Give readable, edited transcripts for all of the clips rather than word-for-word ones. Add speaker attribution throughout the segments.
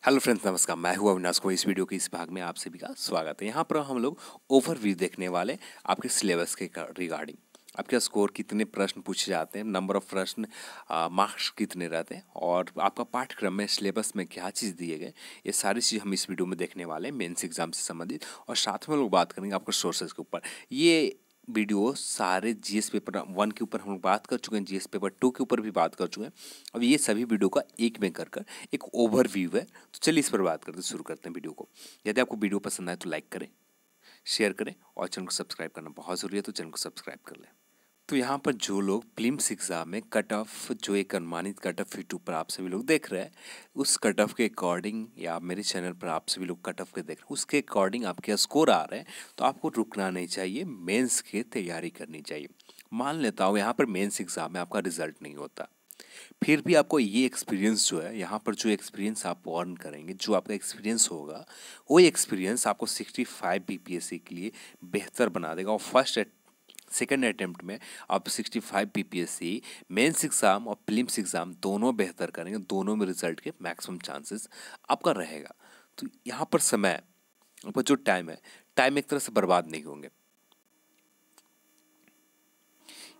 Speaker 1: Hello friends, नमस्कार। मैं हूं अविनाश को। इस वीडियो के इस भाग में आप सभी का स्वागत है। यहाँ पर हम लोग ओवरव्यू देखने वाले आपके सिलेबस के रिगार्डिंग आपके स्कोर कितने प्रश्न पूछे जाते हैं, नंबर ऑफ प्रश्न, मार्क्स कितने रहते हैं और आपका पाठ्यक्रम में सिलेबस में क्या चीज़ दिए गए, ये सारी चीज़ हम इस वीडियो में देखने वाले हैं मेंस एग्जाम से संबंधित। और साथ में लोग बात करेंगे आपके सोर्सेज के ऊपर। ये वीडियो सारे जीएस पेपर 1 के ऊपर हम लोग बात कर चुके हैं, जीएस पेपर 2 के ऊपर भी बात कर चुके हैं। अब ये सभी वीडियो का एक में कर एक ओवरव्यू है। तो चलिए इस पर बात करते शुरू करते हैं वीडियो को। यदि आपको वीडियो पसंद आए तो लाइक करें, शेयर करें और चैनल को सब्सक्राइब करना बहुत ज़रूरी है, तो चैनल को सब्सक्राइब कर लें। तो यहाँ पर जो लोग प्रीलिम्स एग्जाम में कट ऑफ, जो एक अनुमानित कट ऑफ यूट्यूब पर आप सभी लोग देख रहे हैं, उस कट ऑफ के अकॉर्डिंग, या मेरे चैनल पर आप सभी लोग कट ऑफ के देख रहे हैं उसके अकॉर्डिंग आपके स्कोर आ रहे हैं, तो आपको रुकना नहीं चाहिए, मेंस की तैयारी करनी चाहिए। मान लेता हूँ यहाँ पर मेंस एग्जाम में आपका रिजल्ट नहीं होता, फिर भी आपको ये एक्सपीरियंस जो है, यहाँ पर जो एक्सपीरियंस आप अर्न करेंगे, जो आपका एक्सपीरियंस होगा, वो एक्सपीरियंस आपको 65 बीपीएससी के लिए बेहतर बना देगा। और सेकेंड अटेम्प्ट में आप 65 बीपीएससी मेंस एग्ज़ाम और प्रीलिम्स एग्ज़ाम दोनों बेहतर करेंगे, दोनों में रिजल्ट के मैक्सिमम चांसेस आपका रहेगा। तो यहाँ पर समय, आपका जो टाइम है, टाइम एक तरह से बर्बाद नहीं होंगे।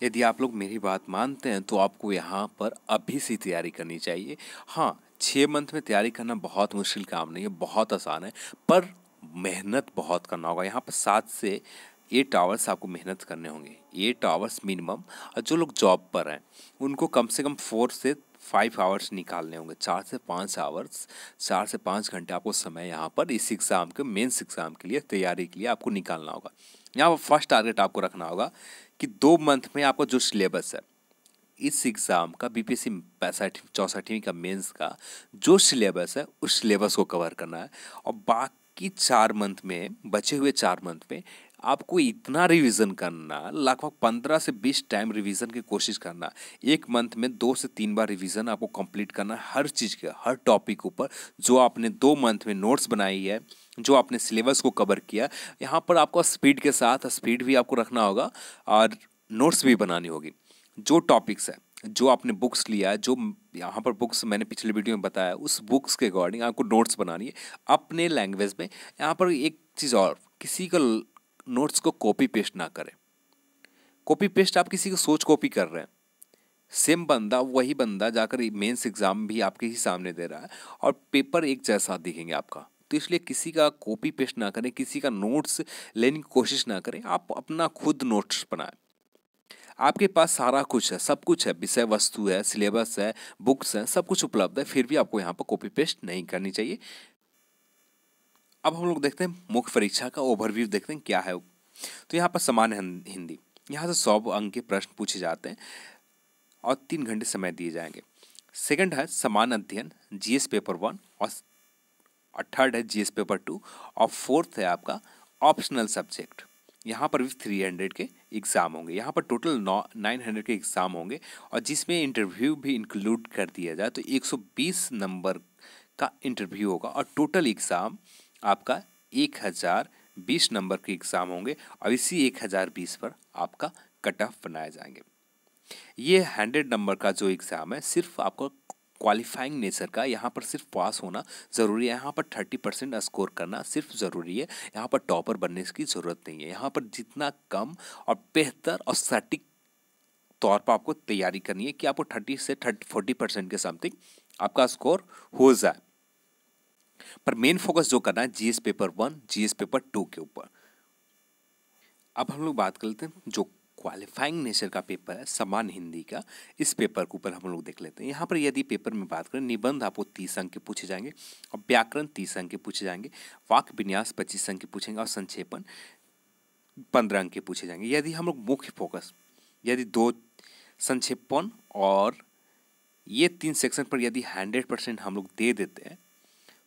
Speaker 1: यदि आप लोग मेरी बात मानते हैं तो आपको यहाँ पर अभी से तैयारी करनी चाहिए। हाँ, 6 मंथ में तैयारी करना बहुत मुश्किल काम नहीं है, बहुत आसान है, पर मेहनत बहुत करना होगा। यहाँ पर 7 से 8 आवर्स आपको मेहनत करने होंगे, 8 आवर्स मिनिमम। और जो लोग जॉब पर हैं उनको कम से कम 4 से 5 आवर्स निकालने होंगे, 4 से 5 आवर्स, 4 से 5 घंटे आपको समय यहाँ पर इस एग्ज़ाम के, मेंस एग्ज़ाम के लिए तैयारी के लिए आपको निकालना होगा। यहाँ पर फर्स्ट टारगेट आपको रखना होगा कि 2 मंथ में आपका जो सिलेबस है, इस एग्ज़ाम का बीपीएससी 64वीं का मेंस का जो सिलेबस है, उस सिलेबस को कवर करना है। और बाकी 4 मंथ में, बचे हुए 4 मंथ में आपको इतना रिवीजन करना, लगभग 15 से 20 टाइम रिवीजन की कोशिश करना। एक मंथ में 2 से 3 बार रिवीजन आपको कंप्लीट करना है, हर चीज़ के, हर टॉपिक ऊपर जो आपने 2 मंथ में नोट्स बनाई है, जो आपने सिलेबस को कवर किया। यहाँ पर आपको स्पीड के साथ स्पीड भी आपको रखना होगा और नोट्स भी बनानी होगी। जो टॉपिक्स है, जो आपने बुक्स लिया है, जो यहाँ पर बुक्स मैंने पिछले वीडियो में बताया, उस बुक्स के अकॉर्डिंग आपको नोट्स बनानी है अपने लैंग्वेज में। यहाँ पर एक चीज़ और, किसी का नोट्स को कॉपी पेस्ट ना करें। कॉपी पेस्ट आप किसी की सोच कॉपी कर रहे हैं, सेम बंदा, वही बंदा जाकर मेंस एग्जाम भी आपके ही सामने दे रहा है और पेपर एक जैसा दिखेंगे आपका। तो इसलिए किसी का कॉपी पेस्ट ना करें, किसी का नोट्स लेने की कोशिश ना करें, आप अपना खुद नोट्स बनाएं। आपके पास सारा कुछ है, सब कुछ है, विषय वस्तु है, सिलेबस है, बुक्स हैं, सब कुछ उपलब्ध है, फिर भी आपको यहाँ पर कॉपी पेस्ट नहीं करनी चाहिए। अब हम लोग देखते हैं मुख्य परीक्षा का ओवरव्यू, देखते हैं क्या है। तो यहाँ पर सामान्य हिंदी, यहाँ से 100 अंक के प्रश्न पूछे जाते हैं और 3 घंटे समय दिए जाएंगे। सेकंड है समान अध्ययन, जीएस पेपर 1, और थर्ड है जीएस पेपर 2, और फोर्थ है आपका ऑप्शनल सब्जेक्ट। यहाँ पर भी 300 के एग्ज़ाम होंगे। यहाँ पर टोटल 900 के एग्ज़ाम होंगे, और जिसमें इंटरव्यू भी इंक्लूड कर दिया जाए तो 120 नंबर का इंटरव्यू होगा, और टोटल एग्ज़ाम आपका 1020 नंबर के एग्ज़ाम होंगे, और इसी 1020 पर आपका कट ऑफ बनाए जाएंगे। ये 100 नंबर का जो एग्ज़ाम है, सिर्फ आपको क्वालिफाइंग नेचर का, यहाँ पर सिर्फ पास होना ज़रूरी है। यहाँ पर 30% स्कोर करना सिर्फ ज़रूरी है, यहाँ पर टॉपर बनने की ज़रूरत नहीं है। यहाँ पर जितना कम और बेहतर और सटीक तौर पर आपको तैयारी करनी है कि आपको 30 से 40% के समथिंग आपका स्कोर हो जाए। पर मेन फोकस जो करना है जीएस पेपर 1, जीएस पेपर 2 के ऊपर। अब हम लोग बात कर लेते हैं जो क्वालिफाइंग नेचर का पेपर है, समान हिंदी का, इस पेपर के ऊपर हम लोग देख लेते हैं। यहाँ पर यदि पेपर में बात करें, निबंध आपको 30 अंक के पूछे जाएंगे, और व्याकरण 30 अंक के पूछे जाएंगे, वाक्य विन्यास 25 अंक के पूछेंगे, और संक्षेपण 15 अंक के पूछे जाएंगे। यदि हम लोग मुख्य फोकस, यदि 2 संक्षेपण और ये 3 सेक्शन पर यदि 100% हम लोग दे देते हैं,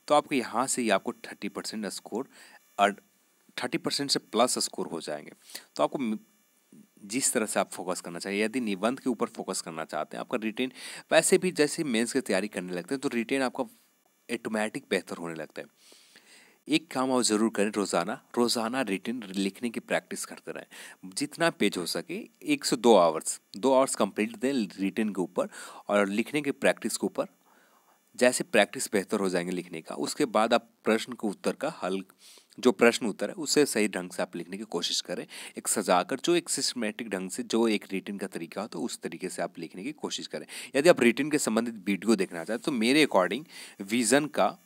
Speaker 1: तो आपको यहाँ से ही आपको 30% स्कोर और 30% से प्लस स्कोर हो जाएंगे। तो आपको जिस तरह से आप फोकस करना चाहिए, यदि निबंध के ऊपर फोकस करना चाहते हैं, आपका रिटेन वैसे भी जैसे मेंस की तैयारी करने लगते हैं तो रिटेन आपका ऑटोमेटिक बेहतर होने लगता है। एक काम आप ज़रूर करें, रोज़ाना रिटेन लिखने की प्रैक्टिस करते रहें। जितना पेज हो सके 1 से 2 आवर्स कंप्लीट दें रिटेन के ऊपर और लिखने की प्रैक्टिस के ऊपर। जैसे प्रैक्टिस बेहतर हो जाएंगे लिखने का, उसके बाद आप प्रश्न के उत्तर का हल, जो प्रश्न उत्तर है उसे सही ढंग से आप लिखने की कोशिश करें, एक सजाकर, जो एक सिस्टमेटिक ढंग से, जो एक रिटन का तरीका हो तो उस तरीके से आप लिखने की कोशिश करें। यदि आप रिटन के संबंधित वीडियो देखना चाहते हैं तो मेरे अकॉर्डिंग विजन का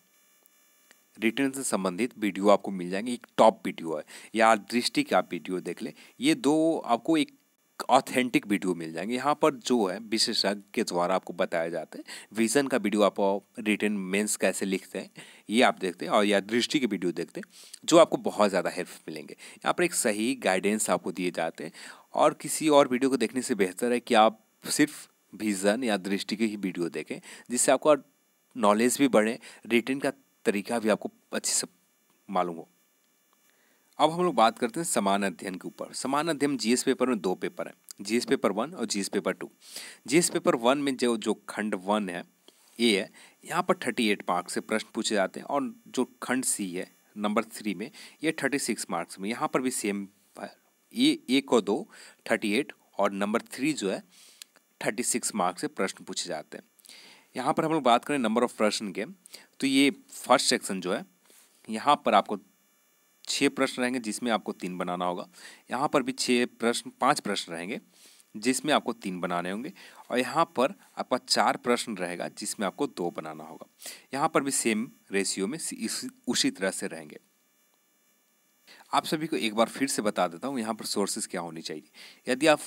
Speaker 1: रिटर्न से संबंधित वीडियो आपको मिल जाएंगे, एक टॉप वीडियो है, या दृष्टि का आप वीडियो देख लें, ये दो आपको एक ऑथेंटिक वीडियो मिल जाएंगे। यहाँ पर जो है विशेषज्ञ के द्वारा आपको बताया जाता है। विजन का वीडियो आप रिटर्न मेंस कैसे लिखते हैं ये आप देखते हैं, और या दृष्टि के वीडियो देखते हैं जो आपको बहुत ज़्यादा हेल्प मिलेंगे। यहाँ पर एक सही गाइडेंस आपको दिए जाते हैं, और किसी और वीडियो को देखने से बेहतर है कि आप सिर्फ विजन या दृष्टि के ही वीडियो देखें, जिससे आपका नॉलेज भी बढ़े, रिटर्न का तरीका भी आपको अच्छे से मालूम हो। अब हम लोग बात करते हैं समान अध्ययन के ऊपर। समान अध्ययन जीएस पेपर में 2 पेपर हैं, जीएस पेपर 1 और जीएस पेपर 2। जीएस पेपर 1 में जो खंड 1 है, ए है, यहाँ पर 38 मार्क्स से प्रश्न पूछे जाते हैं, और जो खंड सी है नंबर 3 में, ये 36 मार्क्स में। यहाँ पर भी सेम है, ये 1 और 2 38 और नंबर 3 जो है 36 मार्क्स से प्रश्न पूछे जाते हैं। यहाँ पर हम लोग बात करें नंबर ऑफ प्रश्न के, तो ये फर्स्ट सेक्शन जो है, यहाँ पर आपको 6 प्रश्न रहेंगे जिसमें आपको 3 बनाना होगा। यहाँ पर भी 5 प्रश्न रहेंगे जिसमें आपको 3 बनाने होंगे, और यहाँ पर आपका 4 प्रश्न रहेगा जिसमें आपको 2 बनाना होगा। यहाँ पर भी सेम रेशियो में उसी तरह से रहेंगे। आप सभी को एक बार फिर से बता देता हूँ यहाँ पर सोर्सेज क्या होनी चाहिए। यदि आप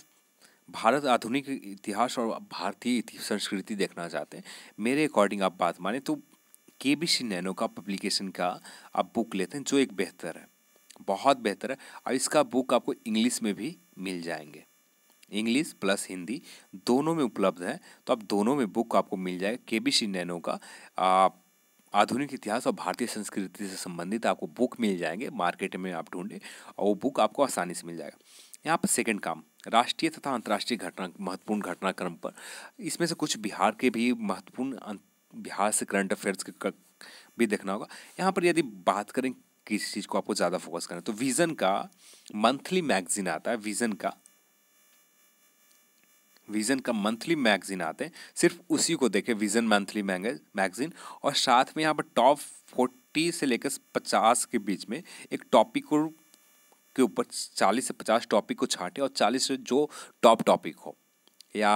Speaker 1: भारत आधुनिक इतिहास और भारतीय संस्कृति देखना चाहते हैं, मेरे अकॉर्डिंग आप बात माने तो केबीसी नैनो का पब्लिकेशन का आप बुक लेते हैं, जो एक बेहतर है, बहुत बेहतर है। और इसका बुक आपको इंग्लिश में भी मिल जाएंगे, इंग्लिश प्लस हिंदी दोनों में उपलब्ध है, तो आप दोनों में बुक आपको मिल जाएगा। केबीसी नैनो का आधुनिक इतिहास और भारतीय संस्कृति से संबंधित आपको बुक मिल जाएंगे, मार्केट में आप ढूंढें और वो बुक आपको आसानी से मिल जाएगा। यहाँ पर सेकंड काम, राष्ट्रीय तथा अंतर्राष्ट्रीय महत्वपूर्ण घटनाक्रम पर, इसमें से कुछ बिहार के भी महत्वपूर्ण, बिहार से करंट अफेयर्स के भी देखना होगा। यहाँ पर यदि बात करें किसी चीज़ को आपको ज़्यादा फोकस करना है तो विज़न का मंथली मैगजीन आता है, विज़न का मंथली मैगजीन आते हैं, सिर्फ उसी को देखें, विज़न मंथली मैगजीन। और साथ में यहाँ पर टॉप 40 से लेकर 50 के बीच में एक टॉपिक के ऊपर 40 से 50 टॉपिक को छांटे, और 40 से जो टॉप टॉपिक हो, या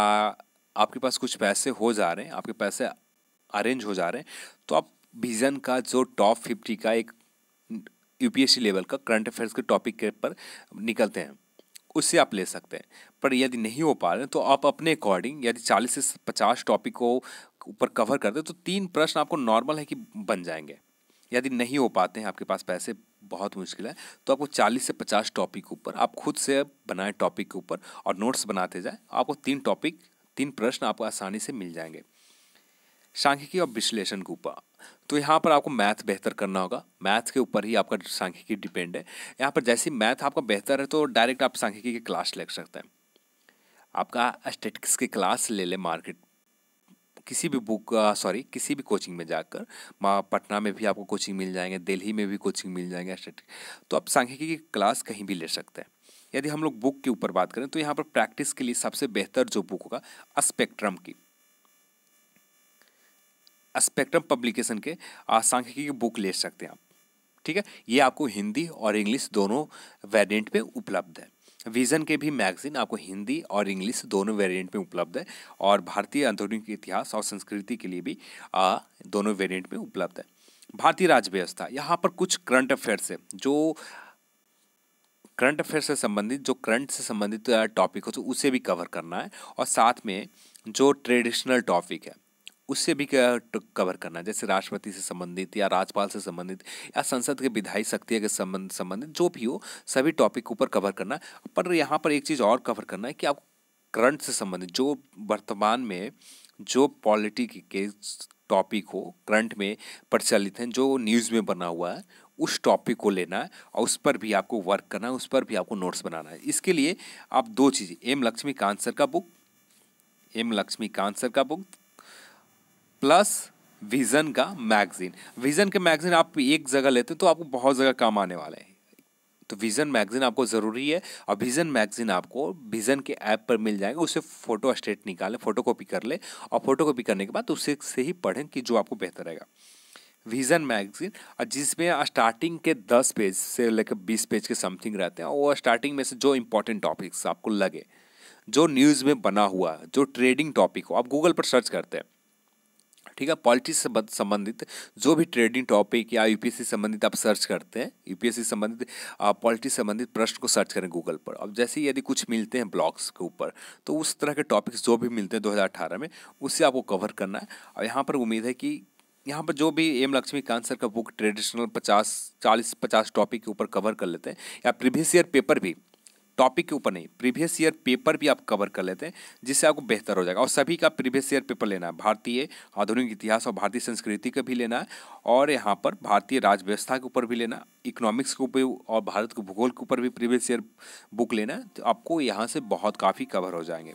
Speaker 1: आपके पास कुछ पैसे हो जा रहे हैं, आपके पैसे अरेंज हो जा रहे हैं, तो आप विज़न का जो टॉप 50 का एक यूपीएससी लेवल का करंट अफेयर्स के टॉपिक के पर निकलते हैं, उससे आप ले सकते हैं। पर यदि नहीं हो पा रहे हैं तो आप अपने अकॉर्डिंग, यदि 40 से 50 टॉपिक को ऊपर कवर कर दे तो 3 प्रश्न आपको नॉर्मल है कि बन जाएंगे। यदि नहीं हो पाते हैं, आपके पास पैसे बहुत मुश्किल है, तो आपको 40 से 50 टॉपिक के ऊपर आप खुद से बनाए टॉपिक के ऊपर और नोट्स बनाते जाए, आपको 3 प्रश्न आपको आसानी से मिल जाएंगे। सांख्यिकी और विश्लेषण के ऊपर, तो यहाँ पर आपको मैथ बेहतर करना होगा, मैथ के ऊपर ही आपका सांख्यिकी डिपेंड है। यहाँ पर जैसे मैथ आपका बेहतर है तो डायरेक्ट आप सांख्यिकी की क्लास ले सकते हैं। आपका स्टैटिस्टिक्स की क्लास ले ले मार्केट, किसी भी कोचिंग में जाकर, पटना में भी आपको कोचिंग मिल जाएंगे, दिल्ली में भी कोचिंग मिल जाएंगे तो आप सांख्यिकी की क्लास कहीं भी ले सकते हैं। यदि हम लोग बुक के ऊपर बात करें तो यहाँ पर प्रैक्टिस के लिए सबसे बेहतर जो बुक होगा, स्पेक्ट्रम पब्लिकेशन के सांख्यिकी की बुक ले सकते हैं आप, ठीक है। ये आपको हिंदी और इंग्लिश दोनों वेरिएंट पे उपलब्ध है। विज़न के भी मैगजीन आपको हिंदी और इंग्लिश दोनों वेरिएंट में उपलब्ध है, और भारतीय आधुनिक इतिहास और संस्कृति के लिए भी दोनों वेरिएंट में उपलब्ध है। भारतीय राज्य व्यवस्था, यहाँ पर कुछ करंट अफेयर्स है, जो करंट अफेयर से संबंधित, जो करंट से संबंधित टॉपिक हो तो उसे भी कवर करना है, और साथ में जो ट्रेडिशनल टॉपिक है उससे भी कवर करना है, जैसे राष्ट्रपति से संबंधित या राज्यपाल से संबंधित या संसद के विधायी शक्ति के संबंधित जो भी हो, सभी टॉपिक ऊपर कवर करना है। पर यहाँ पर एक चीज़ और कवर करना है कि आप करंट से संबंधित, जो वर्तमान में जो पॉलिटिक के टॉपिक हो, करंट में प्रचलित हैं, जो न्यूज़ में बना हुआ है, उस टॉपिक को लेना है और उस पर भी आपको वर्क करना है, उस पर भी आपको नोट्स बनाना है। इसके लिए आप 2 चीज़ें, एम लक्ष्मीकांत सर का बुक प्लस विज़न का मैगजीन। विज़न के मैगजीन आप एक जगह लेते हैं तो आपको बहुत जगह काम आने वाले हैं। तो विज़न मैगज़ीन आपको ज़रूरी है। और विज़न मैगज़ीन आपको विज़न के ऐप पर मिल जाएगा, उससे फ़ोटो स्टेट निकालें, फ़ोटोकॉपी कर लें और फ़ोटोकॉपी करने के बाद उससे से ही पढ़ें कि जो आपको बेहतर रहेगा। विज़न मैगज़ीन और जिसमें स्टार्टिंग के 10 पेज से लेकर 20 पेज के समथिंग रहते हैं, और वो स्टार्टिंग में से जो इम्पोर्टेंट टॉपिक्स आपको लगे, जो न्यूज़ में बना हुआ, जो ट्रेडिंग टॉपिक हो, आप गूगल पर सर्च करते हैं, ठीक है, पॉलिटिक्स से संबंधित जो भी ट्रेडिंग टॉपिक या यूपीएससी संबंधित आप सर्च करते हैं, यूपीएससी संबंधित पॉलिटिक्स संबंधित प्रश्न को सर्च करें गूगल पर। अब जैसे ही यदि कुछ मिलते हैं ब्लॉग्स के ऊपर, तो उस तरह के टॉपिक्स जो भी मिलते हैं 2018 में, उससे आपको कवर करना है। और यहाँ पर उम्मीद है कि यहाँ पर जो भी एम लक्ष्मीकांत सर का बुक ट्रेडिशनल 40-50 टॉपिक के ऊपर कवर कर लेते हैं, या प्रीवियस ईयर पेपर भी, टॉपिक के ऊपर नहीं, प्रीवियस ईयर पेपर भी आप कवर कर लेते हैं, जिससे आपको बेहतर हो जाएगा। और सभी का प्रीवियस ईयर पेपर लेना है, भारतीय आधुनिक इतिहास और भारतीय संस्कृति का भी लेना है, और यहाँ पर भारतीय राज्य व्यवस्था के ऊपर भी लेना है, इकोनॉमिक्स के ऊपर और भारत के भूगोल के ऊपर भी प्रीवियस ईयर बुक लेना है। तो आपको यहाँ से बहुत काफ़ी कवर हो जाएंगे।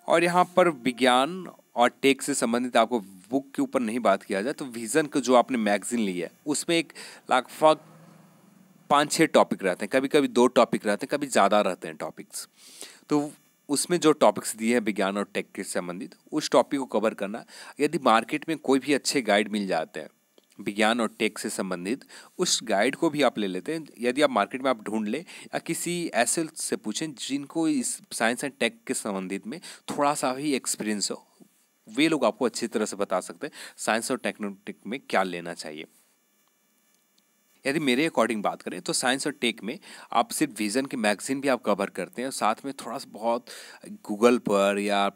Speaker 1: और यहाँ पर विज्ञान और टेक से संबंधित आपको बुक के ऊपर नहीं बात किया जाए, तो विज़न का जो आपने मैगजीन ली है उसमें एक लगभग 5-6 टॉपिक रहते हैं, कभी कभी 2 टॉपिक रहते हैं, कभी ज़्यादा रहते हैं टॉपिक्स। तो उसमें जो टॉपिक्स दिए हैं विज्ञान और टेक के संबंधित, उस टॉपिक को कवर करना। यदि मार्केट में कोई भी अच्छे गाइड मिल जाते हैं विज्ञान और टेक से संबंधित, उस गाइड को भी आप ले लेते हैं। यदि आप मार्केट में आप ढूंढ लें या किसी ऐसे से पूछें जिनको इस साइंस एंड टेक के संबंधित में थोड़ा सा भी एक्सपीरियंस हो, वे लोग आपको अच्छी तरह से बता सकते हैं साइंस और टेक्नोटेक में क्या लेना चाहिए। यदि मेरे अकॉर्डिंग बात करें तो साइंस और टेक में आप सिर्फ विज़न की मैगजीन भी आप कवर करते हैं, और साथ में थोड़ा सा बहुत गूगल पर या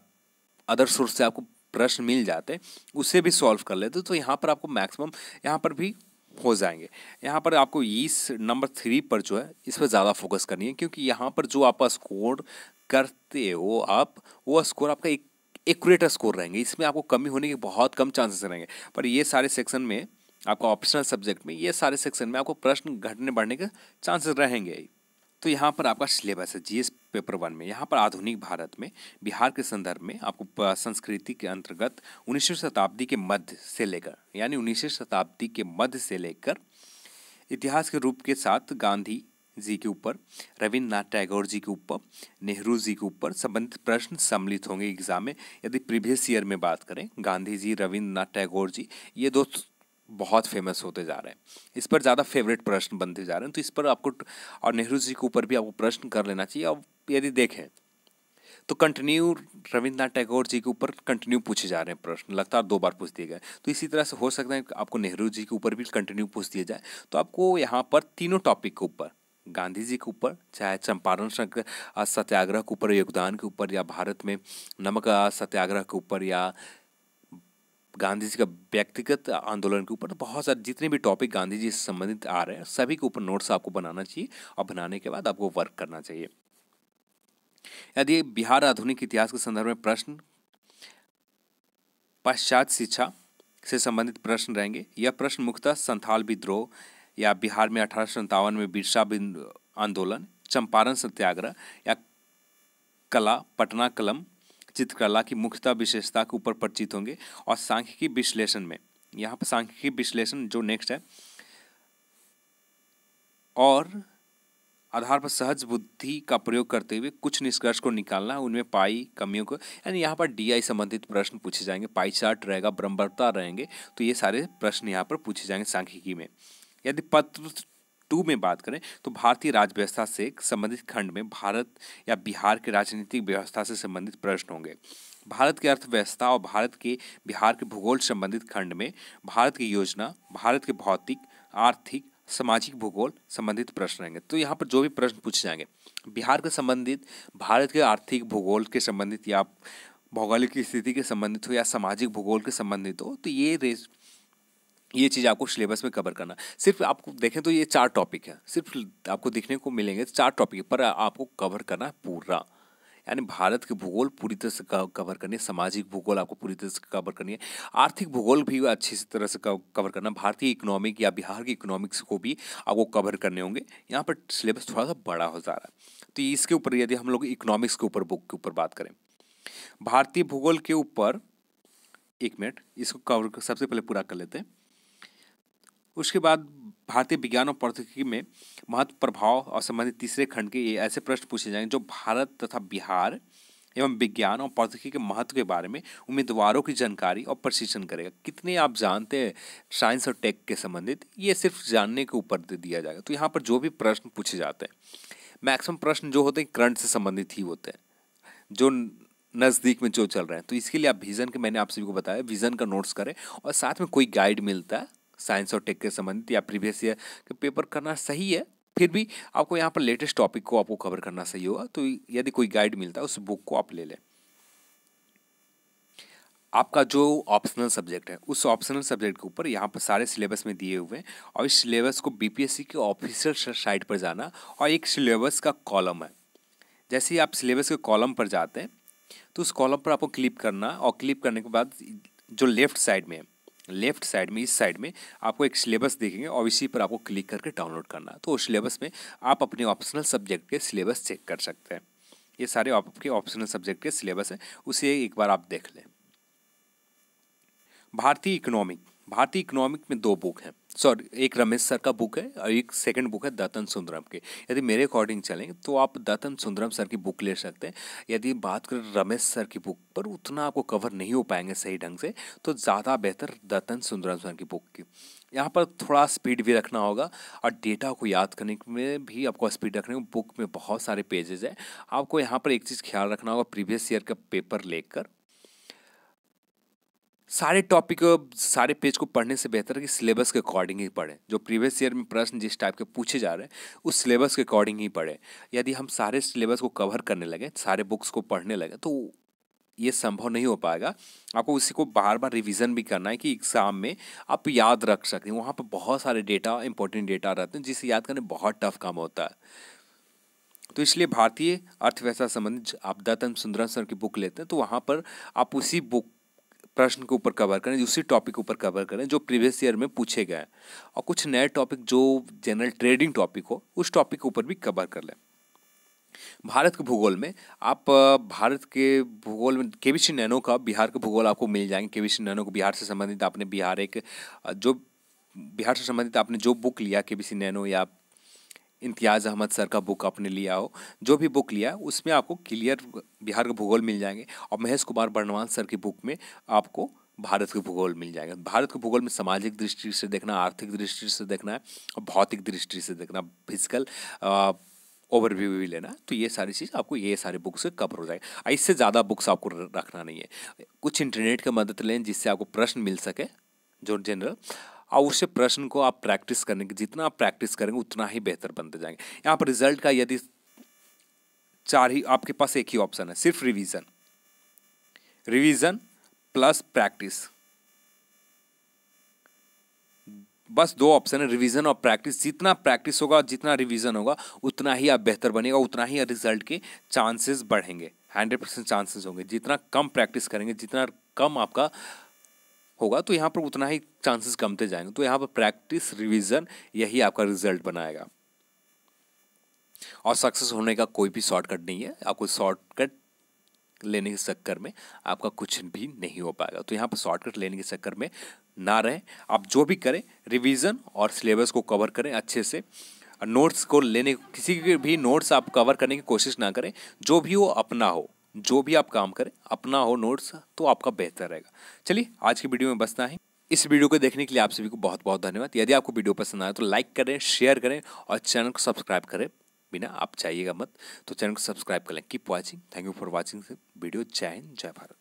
Speaker 1: अदर सोर्स से आपको प्रश्न मिल जाते हैं, उससे भी सॉल्व कर लेते, तो यहाँ पर आपको मैक्सिमम यहाँ पर भी हो जाएंगे। यहाँ पर आपको इस नंबर 3 पर जो है इस पर ज़्यादा फोकस करनी है, क्योंकि यहाँ पर जो आप स्कोर करते हो आप, वो स्कोर आपका एक एक्यूरेट स्कोर रहेंगे, इसमें आपको कमी होने के बहुत कम चांसेस रहेंगे। पर ये सारे सेक्शन में आपका ऑप्शनल सब्जेक्ट में, ये सारे सेक्शन में आपको प्रश्न घटने बढ़ने के चांसेस रहेंगे। तो यहाँ पर आपका सिलेबस है जीएस पेपर 1 में, यहाँ पर आधुनिक भारत में बिहार के संदर्भ में आपको संस्कृति के अंतर्गत 19वीं शताब्दी के मध्य से लेकर, यानी 19वीं शताब्दी के मध्य से लेकर इतिहास के रूप के साथ गांधी जी के ऊपर, रविन्द्रनाथ टैगोर जी के ऊपर, नेहरू जी के ऊपर संबंधित प्रश्न सम्मिलित होंगे एग्जाम में। यदि प्रीवियस ईयर में बात करें, गांधी जी, रविन्द्रनाथ टैगोर जी, ये दो बहुत फेमस होते जा रहे हैं, इस पर ज़्यादा फेवरेट प्रश्न बनते जा रहे हैं, तो इस पर आपको, और नेहरू जी के ऊपर भी आपको प्रश्न कर लेना चाहिए। अब यदि देखें तो कंटिन्यू रविन्द्रनाथ टैगोर जी के ऊपर कंटिन्यू पूछे जा रहे हैं प्रश्न, लगातार 2 बार पूछ दिए गए, तो इसी तरह से हो सकता है कि आपको नेहरू जी के ऊपर भी कंटिन्यू पूछ दिया जाए। तो आपको यहाँ पर तीनों टॉपिक के ऊपर, गांधी जी के ऊपर, चाहे चंपारण सत्याग्रह के ऊपर योगदान के ऊपर, या भारत में नमक सत्याग्रह के ऊपर, या गांधी जी का व्यक्तिगत आंदोलन के ऊपर, तो बहुत सारे जितने भी टॉपिक गांधी जी से संबंधित आ रहे हैं सभी के ऊपर नोट्स आपको बनाना चाहिए, और बनाने के बाद आपको वर्क करना चाहिए। यदि बिहार आधुनिक इतिहास के संदर्भ में प्रश्न पश्चात शिक्षा से संबंधित प्रश्न रहेंगे। यह प्रश्न मुख्यतः संथाल विद्रोह, या बिहार में 1857 में बिरसा आंदोलन, चंपारण सत्याग्रह, या कला, पटना कलम चित्रकला की मुख्यतः विशेषता के ऊपर परिचित होंगे। और सांख्यिकी विश्लेषण में, यहाँ पर सांख्यिकी विश्लेषण जो नेक्स्ट है, और आधार पर सहज बुद्धि का प्रयोग करते हुए कुछ निष्कर्ष को निकालना, उनमें पाई कमियों को, यानी यहाँ पर डीआई संबंधित प्रश्न पूछे जाएंगे, पाई चार्ट रहेगा, ब्रह्मवर्ता रहेंगे, तो ये सारे प्रश्न यहाँ पर पूछे जाएंगे सांख्यिकी में। यदि पत्र 2 में बात करें तो भारतीय राज्य व्यवस्था से संबंधित खंड में भारत या बिहार के राजनीतिक व्यवस्था से संबंधित प्रश्न होंगे। भारत की अर्थव्यवस्था और भारत के बिहार के भूगोल संबंधित खंड में भारत की योजना, भारत के भौतिक, आर्थिक, सामाजिक भूगोल संबंधित प्रश्न रहेंगे। तो यहाँ पर जो भी प्रश्न पूछे जाएंगे बिहार के संबंधित, भारत के आर्थिक भूगोल के संबंधित, या भौगोलिक स्थिति के संबंधित हो, या सामाजिक भूगोल के संबंधित हो, तो ये चीज़ आपको सिलेबस में कवर करना। सिर्फ आपको देखें तो ये 4 टॉपिक है, सिर्फ आपको देखने को मिलेंगे 4 टॉपिक, पर आपको कवर करना है पूरा, यानी भारत के भूगोल पूरी तरह से कवर करनी है, सामाजिक भूगोल आपको पूरी तरह से कवर करनी है, आर्थिक भूगोल भी अच्छी तरह से कवर करना, भारतीय इकोनॉमिक या बिहार की इकोनॉमिक्स को भी आपको कवर करने होंगे। यहाँ पर सिलेबस थोड़ा सा बड़ा हो जा रहा है। तो इसके ऊपर यदि हम लोग इकोनॉमिक्स के ऊपर बुक के ऊपर बात करें, भारतीय भूगोल के ऊपर, 1 मिनट इसको कवर सबसे पहले पूरा कर लेते हैं, उसके बाद भारतीय विज्ञान और प्रौद्योगिकी में महत्व, प्रभाव और संबंधित तीसरे खंड के ये ऐसे प्रश्न पूछे जाएंगे जो भारत तथा बिहार एवं विज्ञान और प्रौद्योगिकी के महत्व के बारे में उम्मीदवारों की जानकारी और प्रशिक्षण करेगा। कितने आप जानते हैं साइंस और टेक के संबंधित, ये सिर्फ जानने के ऊपर दे दिया जाएगा। तो यहाँ पर जो भी प्रश्न पूछे जाते हैं, मैक्सिमम प्रश्न जो होते हैं करंट से संबंधित ही होते हैं, जो नज़दीक में जो चल रहे हैं। तो इसके लिए आप विज़न के, मैंने आप सभी को बताया, विज़न का नोट्स करें और साथ में कोई गाइड मिलता है साइंस और टेक के संबंधित या प्रीवियस ईयर के पेपर करना सही है। फिर भी आपको यहाँ पर लेटेस्ट टॉपिक को आपको कवर करना सही होगा। तो यदि कोई गाइड मिलता है उस बुक को आप ले लें। आपका जो ऑप्शनल सब्जेक्ट है उस ऑप्शनल सब्जेक्ट के ऊपर यहाँ पर सारे सिलेबस में दिए हुए हैं और इस सिलेबस को बीपीएससी के ऑफिशियल साइट पर जाना और एक सिलेबस का कॉलम है। जैसे ही आप सिलेबस के कॉलम पर जाते हैं तो उस कॉलम पर आपको क्लिक करना और क्लिक करने के बाद जो लेफ्ट साइड में इस साइड में आपको एक सिलेबस देखेंगे और इसी पर आपको क्लिक करके डाउनलोड करना है। तो उस सिलेबस में आप अपने ऑप्शनल सब्जेक्ट के सिलेबस चेक कर सकते हैं। ये सारे आपके ऑप्शनल सब्जेक्ट के सिलेबस हैं, उसे एक बार आप देख लें। भारतीय इकोनॉमिक में दो बुक हैं, एक रमेश सर का बुक है और एक सेकंड बुक है दत्तन सुंदरम के। यदि मेरे अकॉर्डिंग चलेंगे तो आप दत्तन सुंदरम सर की बुक ले सकते हैं। यदि बात करें रमेश सर की बुक पर, उतना आपको कवर नहीं हो पाएंगे सही ढंग से, तो ज़्यादा बेहतर दत्तन सुंदरम सर की बुक की। यहाँ पर थोड़ा स्पीड भी रखना होगा और डेटा को याद करने में भी आपको स्पीड रखने में, बुक में बहुत सारे पेजेस हैं। आपको यहाँ पर एक चीज़ ख्याल रखना होगा, प्रीवियस ईयर का पेपर लेकर सारे टॉपिक, सारे पेज को पढ़ने से बेहतर है कि सिलेबस के अकॉर्डिंग ही पढ़ें। जो प्रीवियस ईयर में प्रश्न जिस टाइप के पूछे जा रहे हैं उस सिलेबस के अकॉर्डिंग ही पढ़ें। यदि हम सारे सिलेबस को कवर करने लगे, सारे बुक्स को पढ़ने लगे, तो ये संभव नहीं हो पाएगा। आपको उसी को बार बार रिवीजन भी करना है कि एग्ज़ाम में आप याद रख सकें। वहाँ पर बहुत सारे डेटा, इंपॉर्टेंट डेटा रहते हैं जिसे याद करने बहुत टफ काम होता है। तो इसलिए भारतीय अर्थव्यवस्था संबंधित आप दत्तन सुंदरम सर की बुक लेते हैं तो वहाँ पर आप उसी बुक प्रश्न के ऊपर कवर करें, उसी टॉपिक के ऊपर कवर करें जो प्रीवियस ईयर में पूछे गए, और कुछ नए टॉपिक जो जनरल ट्रेडिंग टॉपिक हो उस टॉपिक के ऊपर भी कवर कर लें। भारत के भूगोल में आप भारत के भूगोल में केबीसी नैनो का बिहार के भूगोल आपको मिल जाएंगे। केबीसी नैनो को बिहार से संबंधित आपने बिहार से संबंधित आपने जो बुक लिया, केबीसी नैनो या इम्तियाज़ अहमद सर का बुक आपने लिया हो, जो भी बुक लिया उसमें आपको क्लियर बिहार के भूगोल मिल जाएंगे। और महेश कुमार बर्णवाल सर की बुक में आपको भारत के भूगोल मिल जाएगा। भारत के भूगोल में सामाजिक दृष्टि से देखना, आर्थिक दृष्टि से देखना है और भौतिक दृष्टि से देखना, फिजिकल ओवरव्यू भी लेना। तो ये सारी चीज़ आपको ये सारे बुक से कवर हो जाएगा। इससे ज़्यादा बुक्स आपको रखना नहीं है। कुछ इंटरनेट की मदद लें जिससे आपको प्रश्न मिल सके जो जनरल, और उससे प्रश्न को आप प्रैक्टिस करने की, जितना आप प्रैक्टिस करेंगे उतना ही बेहतर बनते जाएंगे। यहाँ पर रिजल्ट का यदि आपके पास एक ही ऑप्शन है, सिर्फ रिवीजन प्लस प्रैक्टिस, बस दो ऑप्शन है, रिवीजन और प्रैक्टिस। जितना प्रैक्टिस होगा, जितना रिवीजन होगा, उतना ही आप बेहतर बनेगा, उतना ही रिजल्ट के चांसेस बढ़ेंगे। 100% चांसेस होंगे। जितना कम प्रैक्टिस करेंगे, जितना कम आपका होगा, तो यहाँ पर उतना ही चांसेस कमते जाएंगे। तो यहाँ पर प्रैक्टिस, रिवीजन, यही आपका रिजल्ट बनाएगा। और सक्सेस होने का कोई भी शॉर्टकट नहीं है। आपको शॉर्टकट लेने के चक्कर में आपका कुछ भी नहीं हो पाएगा। तो यहाँ पर शॉर्टकट लेने के चक्कर में ना रहें। आप जो भी करें, रिवीजन और सिलेबस को कवर करें अच्छे से। नोट्स को लेने, किसी के भी नोट्स आप कवर करने की कोशिश ना करें। जो भी हो अपना हो, जो भी आप काम करें अपना हो नोट्स, तो आपका बेहतर रहेगा। चलिए, आज की वीडियो में बस इतना ही। इस वीडियो को देखने के लिए आप सभी को बहुत बहुत धन्यवाद। यदि आपको वीडियो पसंद आए तो लाइक करें, शेयर करें और चैनल को सब्सक्राइब करें। बिना आप चाहिएगा मत, तो चैनल को सब्सक्राइब कर लें। Keep watching. Thank you for watching video. जय हिंद, जय भारत।